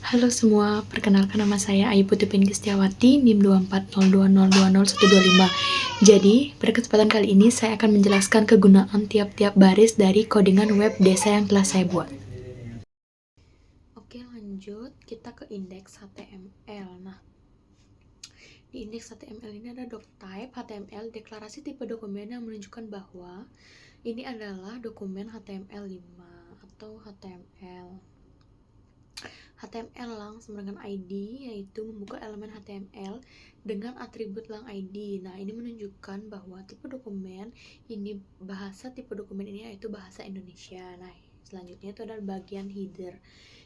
Halo semua, perkenalkan nama saya Ayu Putri Pinky Setiawati, NIM 24020202125. Jadi, pada kesempatan kali ini saya akan menjelaskan kegunaan tiap-tiap baris dari codingan web desa yang telah saya buat. Oke, lanjut kita ke indeks HTML. Nah, di indeks HTML ini ada doctype HTML, deklarasi tipe dokumen yang menunjukkan bahwa ini adalah dokumen HTML5 atau HTML. HTML lang sama dengan ID, yaitu membuka elemen HTML dengan atribut lang ID. Nah, ini menunjukkan bahwa tipe dokumen ini, bahasa tipe dokumen ini yaitu bahasa Indonesia. Nah, selanjutnya itu adalah bagian header.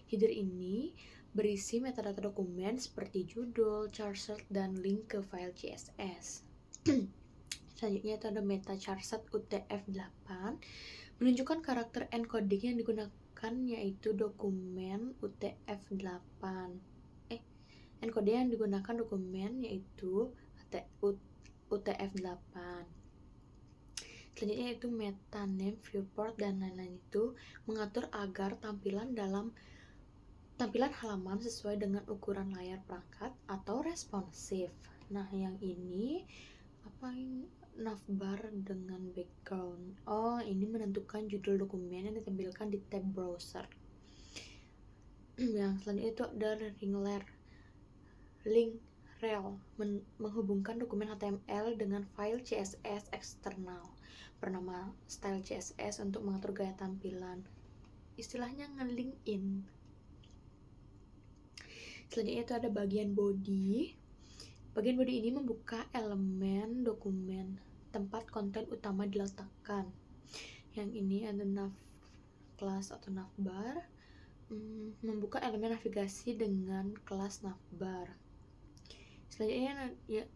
Header ini berisi metadata dokumen seperti judul, charset, dan link ke file CSS. Selanjutnya itu ada meta charset UTF-8, menunjukkan karakter encoding yang digunakan yaitu dokumen UTF-8. Encoding yang digunakan dokumen yaitu UTF-8. Selanjutnya itu meta name, viewport, dan lain-lain itu mengatur agar tampilan halaman sesuai dengan ukuran layar perangkat atau responsif. Nah, yang ini navbar dengan background. Ini menentukan judul dokumen yang ditampilkan di tab browser. Yang selanjutnya itu ada link rel menghubungkan dokumen HTML dengan file CSS eksternal bernama style CSS untuk mengatur gaya tampilan. Istilahnya nge-link in. Selanjutnya itu ada bagian body. Bagian body ini membuka elemen dokumen tempat konten utama diletakkan. Yang ini ada nav class atau navbar, membuka elemen navigasi dengan kelas navbar.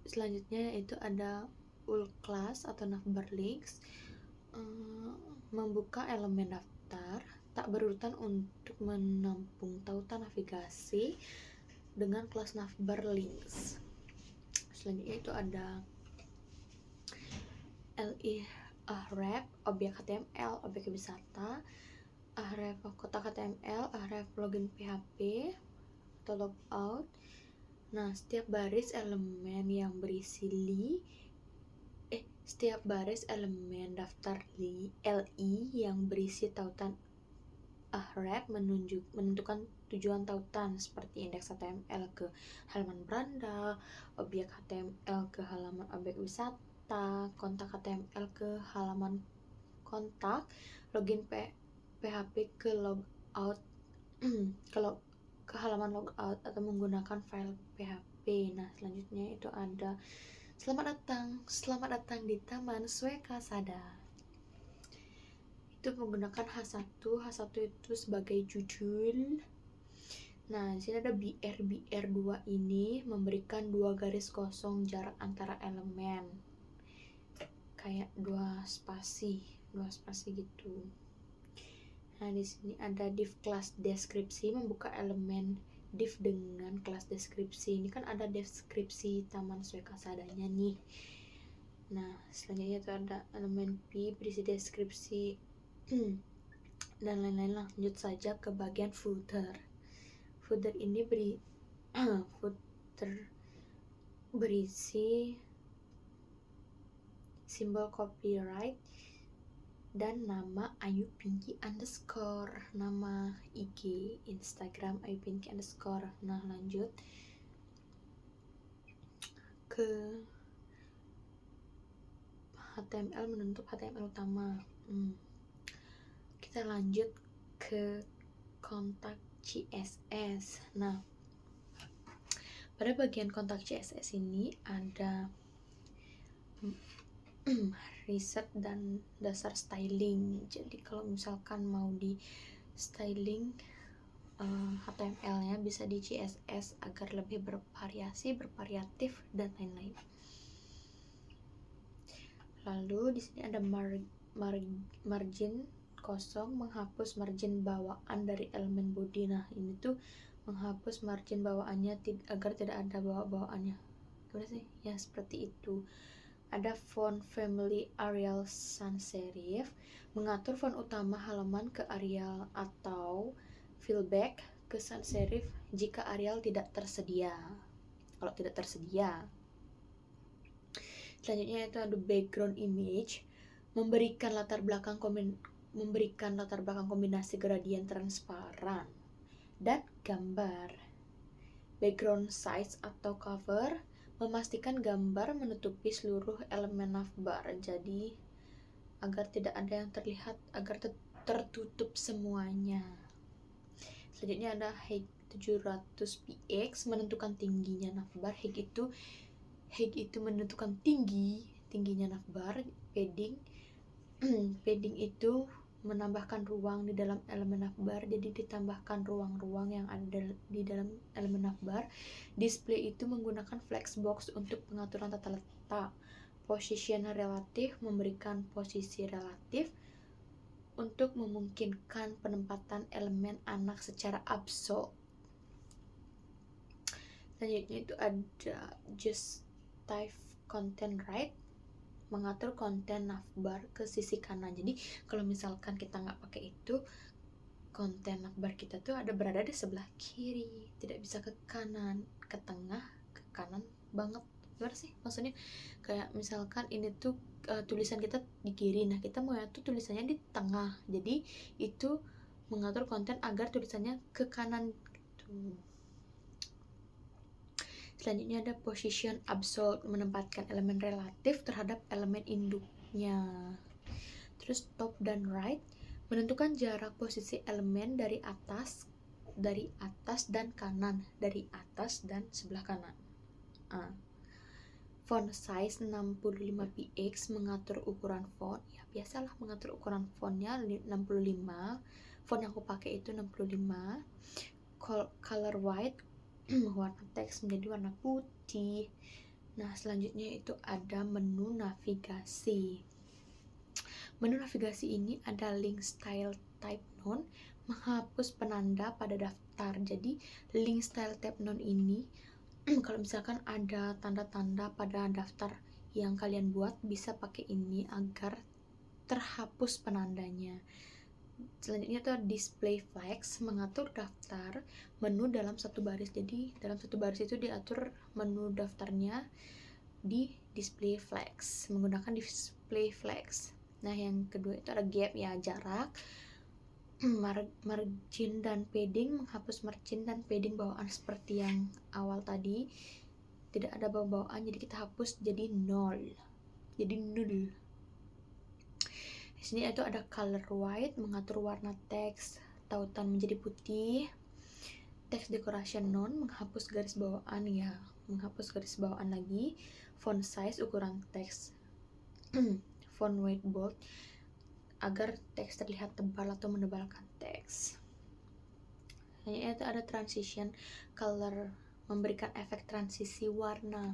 Selanjutnya itu ada ul class atau navbar links, membuka elemen daftar tak berurutan untuk menampung tautan navigasi dengan kelas navbar links. Selanjutnya itu ada ahref objek HTML, objek wisata, ahref kotak HTML, ahref login PHP atau logout. Nah, setiap baris elemen daftar li yang berisi tautan ahref menentukan tujuan tautan seperti indeks HTML ke halaman beranda, objek HTML ke halaman objek wisata, kontak HTML ke halaman kontak, login PHP ke logout ke halaman logout atau menggunakan file PHP. Nah, selanjutnya itu ada selamat datang di Taman Swekasada. Itu menggunakan H1 itu sebagai judul. Nah, di sini ada BR2 ini memberikan 2 garis kosong jarak antara elemen. Kayak 2 spasi gitu. Nah, di sini ada div kelas deskripsi, membuka elemen div dengan kelas deskripsi. Ini kan ada deskripsi Taman Swekasadanya nih. Nah, selanjutnya itu ada elemen P berisi deskripsi dan lain-lain. Lanjut saja ke bagian footer. Footer ini berisi simbol copyright dan nama Ayu Pinky _ nama IG Instagram Ayu Pinky _. Nah, lanjut ke HTML, menutup HTML utama. Kita lanjut ke kontak CSS. Nah, pada bagian kontak CSS ini ada reset dan dasar styling. Jadi kalau misalkan mau di styling HTML-nya bisa di CSS agar lebih bervariasi, bervariatif, dan lain-lain. Lalu di sini ada margin kosong, menghapus margin bawaan dari elemen body. Nah, ini tuh menghapus margin bawaannya agar tidak ada bawaannya. Gimana sih? Ya, seperti itu. Ada font family Arial sans serif, mengatur font utama halaman ke Arial atau fallback ke sans serif jika Arial tidak tersedia. Kalau tidak tersedia. Selanjutnya itu ada background image, memberikan latar belakang kombinasi gradien transparan dan gambar. Background size atau cover, memastikan gambar menutupi seluruh elemen navbar, jadi agar tidak ada yang terlihat, agar tertutup semuanya. Selanjutnya ada height 700px, menentukan tingginya navbar. Height itu menentukan tingginya navbar. Padding itu menambahkan ruang di dalam elemen navbar, jadi ditambahkan ruang-ruang yang ada di dalam elemen navbar. Display itu menggunakan flexbox untuk pengaturan tata letak. Position relatif, memberikan posisi relatif untuk memungkinkan penempatan elemen anak secara absolut. Selanjutnya itu ada just type content right, mengatur konten navbar ke sisi kanan. Jadi kalau misalkan kita nggak pakai itu, konten navbar kita tuh berada di sebelah kiri, tidak bisa ke kanan, ke tengah, ke kanan banget. Gimana sih maksudnya? Kayak misalkan ini tuh tulisan kita di kiri, nah kita mau tuh tulisannya di tengah, jadi itu mengatur konten agar tulisannya ke kanan gitu. Selanjutnya ada position absolute, menempatkan elemen relatif terhadap elemen induknya. Terus top dan right, menentukan jarak posisi elemen dari atas dan kanan, dari atas dan sebelah kanan. Font size 65px, mengatur ukuran font. Ya biasalah mengatur ukuran fontnya 65. Font yang aku pakai itu 65. Color white, warna teks menjadi warna putih. Nah, selanjutnya itu ada menu navigasi. Menu navigasi ini ada link style type none, menghapus penanda pada daftar. Jadi link style type none ini kalau misalkan ada tanda-tanda pada daftar yang kalian buat, bisa pakai ini agar terhapus penandanya. Selanjutnya itu display flex, mengatur daftar menu dalam satu baris. Jadi dalam satu baris itu diatur menu daftarnya di display flex, menggunakan display flex. Nah, yang kedua itu ada gap, ya jarak. Margin dan padding, menghapus margin dan padding bawaan seperti yang awal tadi, tidak ada bawaan, jadi kita hapus jadi 0, jadi 0. Di sini itu ada color white, mengatur warna teks tautan menjadi putih. Text decoration none, menghapus garis bawaan, ya menghapus garis bawaan lagi. Font size, ukuran teks. Font weight bold, agar teks terlihat tebal atau menebalkan teks. Selanjutnya itu ada transition color, memberikan efek transisi warna.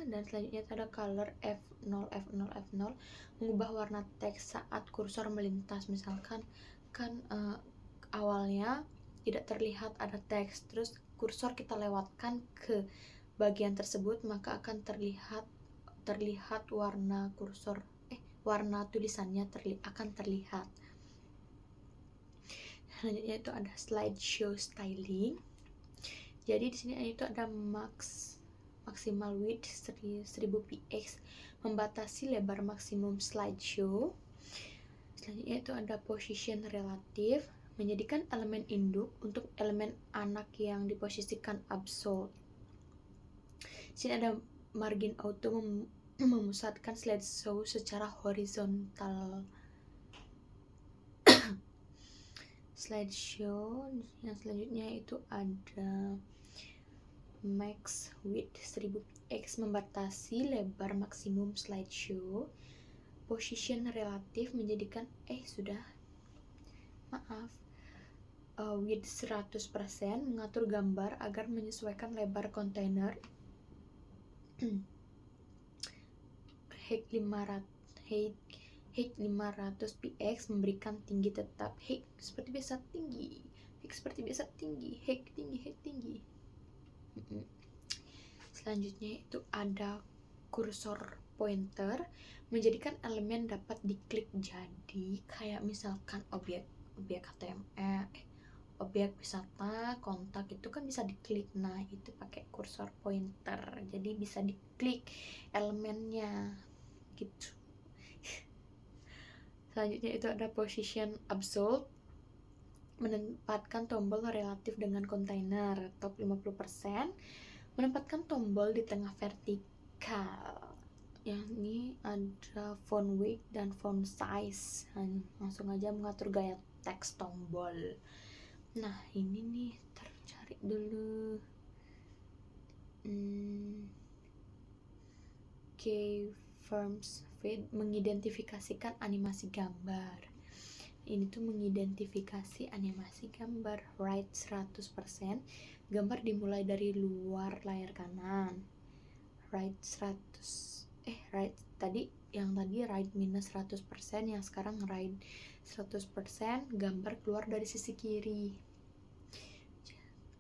Dan selanjutnya itu ada color F0, mengubah warna teks saat kursor melintas. Misalkan kan awalnya tidak terlihat ada teks, terus kursor kita lewatkan ke bagian tersebut, maka akan terlihat warna kursor, warna tulisannya akan terlihat. Selanjutnya itu ada slideshow styling. Jadi di sini itu ada maksimal width 1000px, membatasi lebar maksimum slideshow. Selanjutnya itu ada position relatif, menjadikan elemen induk untuk elemen anak yang diposisikan absolute. Di sini ada margin auto, memusatkan slideshow secara horizontal. Slideshow yang selanjutnya itu ada max width 1000px, membatasi lebar maksimum slideshow. Position relatif, menjadikan width 100%, mengatur gambar agar menyesuaikan lebar kontainer. Height 500px, memberikan tinggi tetap. Height seperti biasa tinggi, height tinggi. Selanjutnya itu ada kursor pointer, menjadikan elemen dapat diklik. Jadi kayak misalkan objek objek HTML, objek wisata, kontak itu kan bisa diklik. Nah, itu pakai kursor pointer. Jadi bisa diklik elemennya gitu. Selanjutnya itu ada position absolute, menempatkan tombol relatif dengan kontainer. Top 50%, menempatkan tombol di tengah vertikal. Yang ini ada font weight dan font size. Langsung aja mengatur gaya teks tombol. Nah, ini nih, cari dulu. Keyframes feed mengidentifikasikan animasi gambar. Ini tuh mengidentifikasi animasi gambar. Right 100%, gambar dimulai dari luar layar kanan. Right 100, right tadi right minus 100%, yang sekarang right 100%, gambar keluar dari sisi kiri.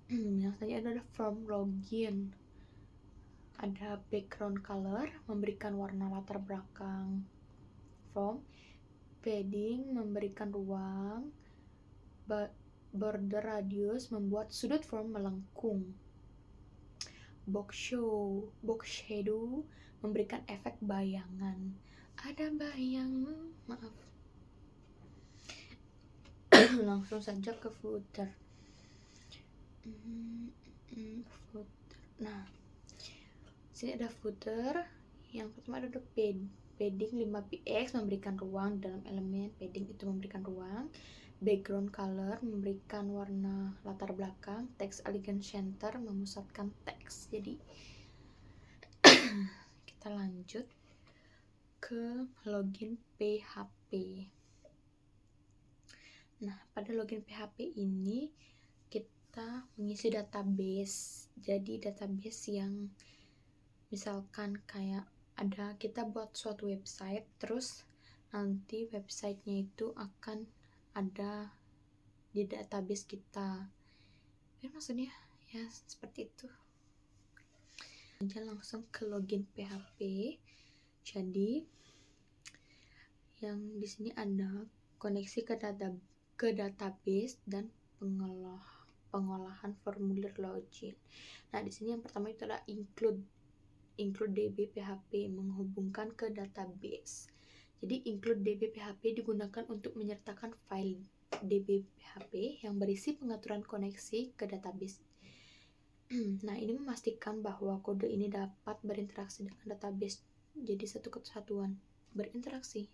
Yang tadi ada from login, ada background color, memberikan warna latar belakang form. Padding, memberikan ruang. Border radius, membuat sudut form melengkung. Box shadow, memberikan efek bayangan. Ada bayangmu, maaf. Langsung saja ke footer. Nah, sini ada footer. Yang pertama ada padding 5px, memberikan ruang dalam elemen. Padding itu memberikan ruang. Background color, memberikan warna latar belakang. Text elegant center, memusatkan teks. Jadi kita lanjut ke login PHP. Nah, pada login PHP ini kita mengisi database. Jadi database yang misalkan kayak ada, kita buat suatu website, terus nanti websitenya itu akan ada di database kita. Ya, maksudnya ya seperti itu. Aja langsung ke login PHP. Jadi yang di sini ada koneksi ke database dan pengolahan formulir login. Nah, di sini yang pertama itu adalah include DB PHP, menghubungkan ke database. Jadi include DB PHP digunakan untuk menyertakan file DB PHP yang berisi pengaturan koneksi ke database. Nah, ini memastikan bahwa kode ini dapat berinteraksi dengan database. Jadi satu kesatuan, berinteraksi,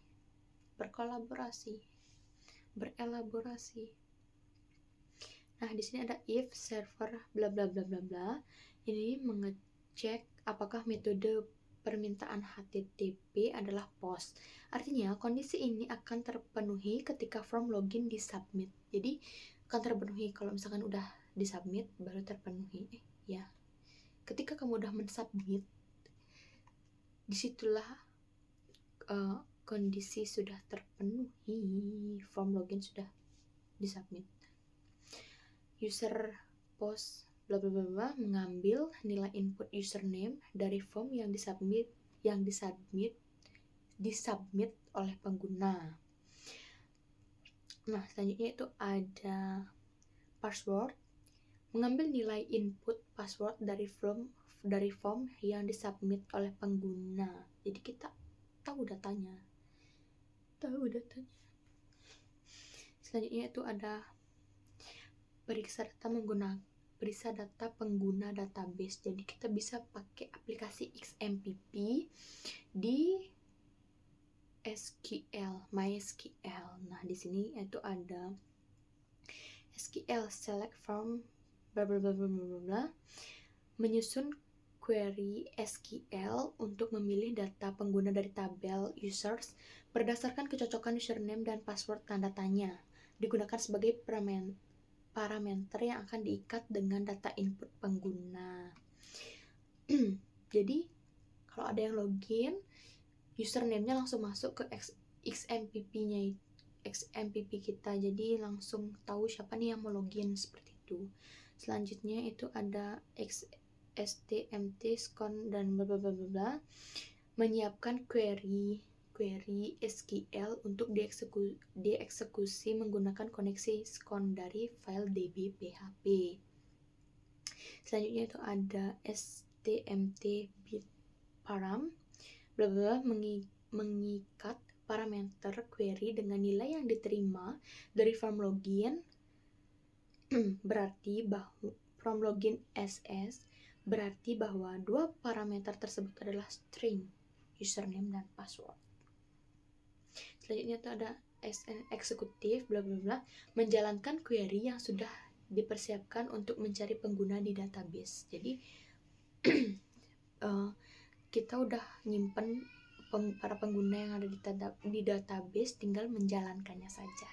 berkolaborasi, berelaborasi. Nah, di sini ada if server bla bla bla bla bla. Ini mengecek apakah metode permintaan HTTP adalah POST. Artinya, kondisi ini akan terpenuhi ketika form login disubmit. Jadi, akan terpenuhi kalau misalkan udah disubmit, baru terpenuhi. Ya, ketika kamu udah mensubmit, disitulah kondisi sudah terpenuhi, form login sudah disubmit. User post bla bla bla mengambil nilai input username dari form yang disubmit oleh pengguna. Nah, selanjutnya itu ada password, mengambil nilai input password dari form yang disubmit oleh pengguna. Jadi kita tahu datanya. Selanjutnya itu ada periksa data pengguna database. Jadi kita bisa pakai aplikasi XMPP di MySQL. Nah, di sini itu ada SQL select from bla bla bla bla bla, menyusun query SQL untuk memilih data pengguna dari tabel users berdasarkan kecocokan username dan password tanda tanya. Digunakan sebagai parameter yang akan diikat dengan data input pengguna. Jadi, kalau ada yang login, username-nya langsung masuk ke XMPP kita. Jadi langsung tahu siapa nih yang mau login, seperti itu. Selanjutnya itu ada STMT, scon dan bla bla bla bla, menyiapkan query query SQL untuk dieksekusi menggunakan koneksi SCON dari file DB PHP. Selanjutnya itu ada STMT bit param, bla bla, mengikat parameter query dengan nilai yang diterima dari form login berarti bahwa from login SS berarti bahwa dua parameter tersebut adalah string username dan password. Selanjutnya itu ada SN eksekutif bla bla bla, menjalankan query yang sudah dipersiapkan untuk mencari pengguna di database. Jadi kita udah nyimpen para pengguna yang ada di database, tinggal menjalankannya saja.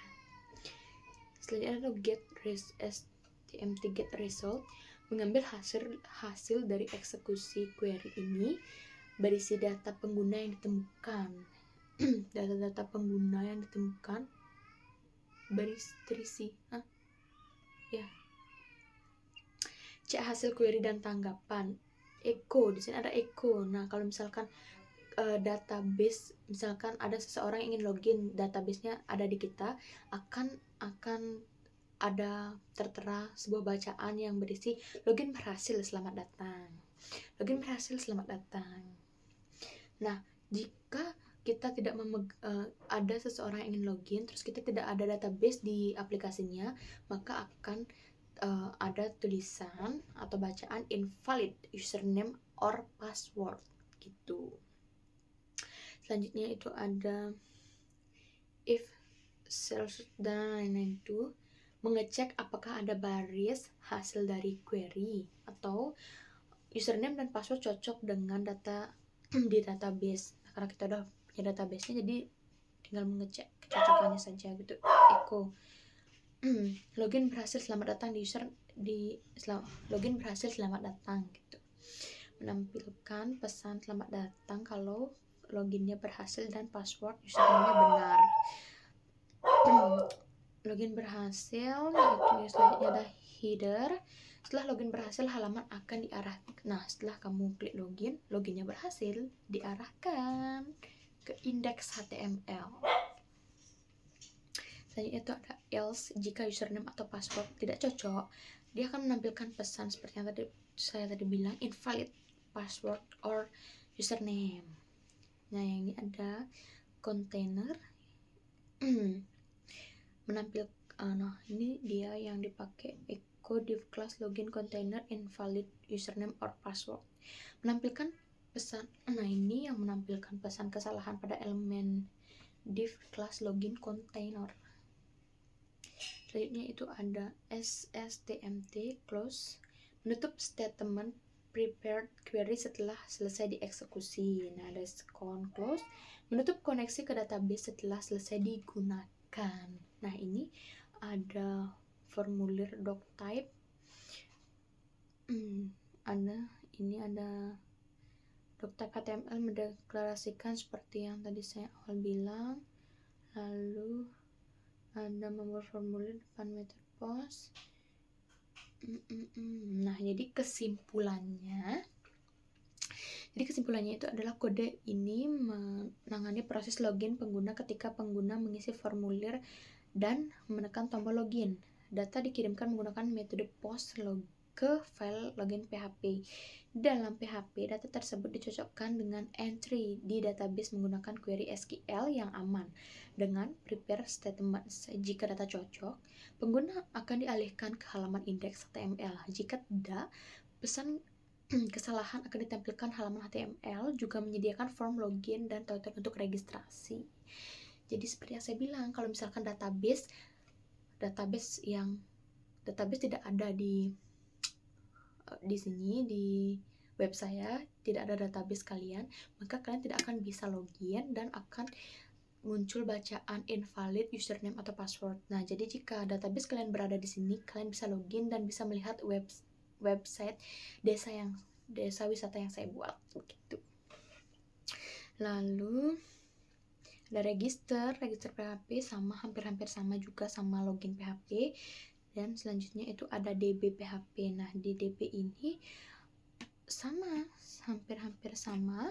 Selanjutnya ada STMT get result, mengambil hasil dari eksekusi query ini berisi data pengguna yang ditemukan. Data-data pengguna yang ditemukan berisi cek hasil query dan tanggapan. Echo, di sini ada echo. Nah, kalau misalkan database, misalkan ada seseorang yang ingin login, database-nya ada di kita, akan ada tertera sebuah bacaan yang berisi login berhasil, selamat datang. Login berhasil, selamat datang. Nah, jika kita tidak ada seseorang yang ingin login, terus kita tidak ada database di aplikasinya, maka akan ada tulisan atau bacaan invalid username or password gitu. Selanjutnya itu ada if self dan lain-lain itu mengecek apakah ada baris hasil dari query atau username dan password cocok dengan data di database. Nah, karena kita udah punya database-nya, jadi tinggal mengecek kecocokannya saja gitu. Echo login berhasil, selamat datang login berhasil, selamat datang gitu. Menampilkan pesan selamat datang kalau loginnya berhasil dan password username-nya benar. Login berhasil, yaitu selanjutnya ada header. Setelah login berhasil, halaman akan diarahkan. Nah, setelah kamu klik login, loginnya berhasil, diarahkan ke indeks HTML. Selanjutnya itu ada else, jika username atau password tidak cocok, dia akan menampilkan pesan seperti yang saya tadi bilang, invalid password or username. Nah, yang ini ada container ini dia yang dipakai, echo div class login container invalid username or password, menampilkan pesan. Nah, ini yang menampilkan pesan kesalahan pada elemen div class login container. Selanjutnya itu ada SSTMT close, menutup statement prepared query setelah selesai dieksekusi. Nah, ada SCON close, menutup koneksi ke database setelah selesai digunakan. Nah, ini ada formulir doctype. Ada doctype HTML mendeklarasikan seperti yang tadi saya awal bilang. Lalu ada membuat formulir depan method post. Nah, jadi kesimpulannya itu adalah kode ini menangani proses login pengguna ketika pengguna mengisi formulir dan menekan tombol login. Data dikirimkan menggunakan metode post ke file login PHP. Dalam PHP, data tersebut dicocokkan dengan entry di database menggunakan query SQL yang aman dengan prepare statements. Jika data cocok, pengguna akan dialihkan ke halaman indeks HTML. Jika tidak, pesan kesalahan akan ditampilkan halaman HTML, juga menyediakan form login dan tutorial untuk registrasi. Jadi seperti yang saya bilang, kalau misalkan database tidak ada di sini di web saya, tidak ada database kalian, maka kalian tidak akan bisa login dan akan muncul bacaan invalid username atau password. Nah, jadi jika database kalian berada di sini, kalian bisa login dan bisa melihat website desa wisata yang saya buat begitu. Lalu ada register PHP hampir sama juga sama login PHP. Dan selanjutnya itu ada DB PHP. Nah, di DB ini hampir sama